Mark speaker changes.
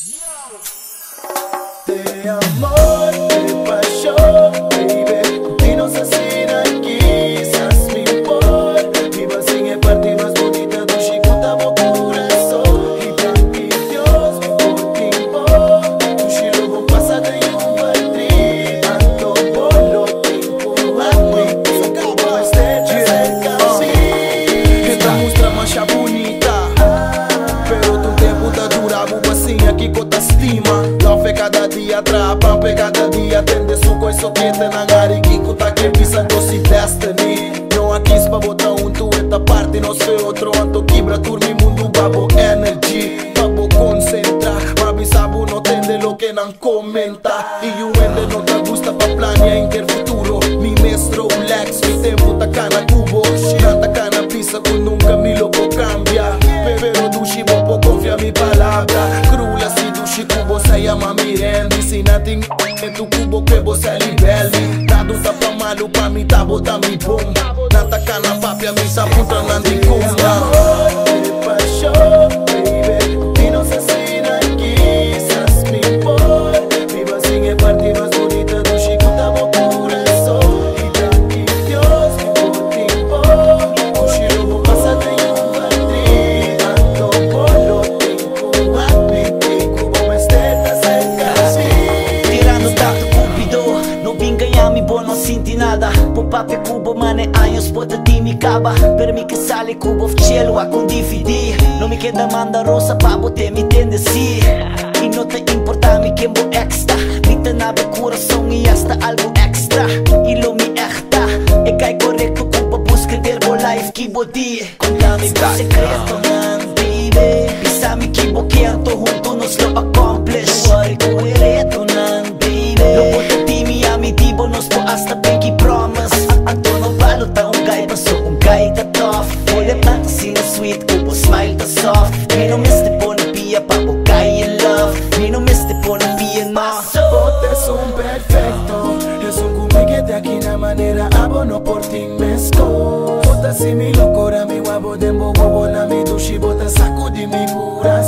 Speaker 1: De amor, de pasión, baby, continuos asina quizás me importa. Viva sin el parte más bonita do chico mo coração. E tanque Deus me contigo. Tu chilo passa de patri. Tanto bolo tempo agui. Como estrecha cerca assim. Esta mostra mancha bonita, pero tu tempo tá duravo assim aqui com ta estima. Love cada dia trapa, cada dia tende su coisa que te na gari Kiko tá que pisando si destiny. Não aqui pra botar tu esta parte nós fe outro anto quebra turmi mundo babo energy. Babo concentrar, mas sabu no tende lo que não comenta. E o ende não te gusta pa planear interfuturo. Mi mestro Lex, mi tempo tá cana cubo. Nata cana pisa que nunca mi loco cambia. Pero do chibo confia mi palabra. Crula si do chico se llama Mirendi. Si nothing en tu cubo que vos é libeli. Dado tá pa malo pa mi tá bota mi boom. Nata cana papia mi sa puta nandi kumba. De paixão, baby, continuos asina quizás me importa. Viva sin el parte más bonita do chico mo coração. E tanque Deus me contigo. O chilo passa de patri. Tanto bolo tempo agui. Como estreita cerca assim.
Speaker 2: Tirando tanto cupido, não vim ganhar mi boa, não senti nada. Por papel cubo, mane anos, bota ti mi caba. Per mi que sale cubo в cielo a con DVD. No me queda manda rosa pa bote mi tende si. E não te importa mi que mo extra. Mi te nave coração e hasta algo extra. E lo mi echta. E cai correcto cubo busca ter bo life que body. Contame mi secreto man, baby. Pisa mi que boqueando junto nos lo accomplish. Worry ko ereto nan, baby. Lo bota ti mi amitivo nos po hasta pinky promise. Anto no balo ta guy paso guy ta tough. Olha tanto sina sweet cubo smile ta soft. Me no miss the pona pia pa bo guy in love. Me no miss the pona pia ma.
Speaker 1: Botes son perfecto. Es un cumi que te aquí na manera abono por ti mesco. Bota si mi locura mi guabo dembo bobo na mi dushi. Bota saco de mi coração.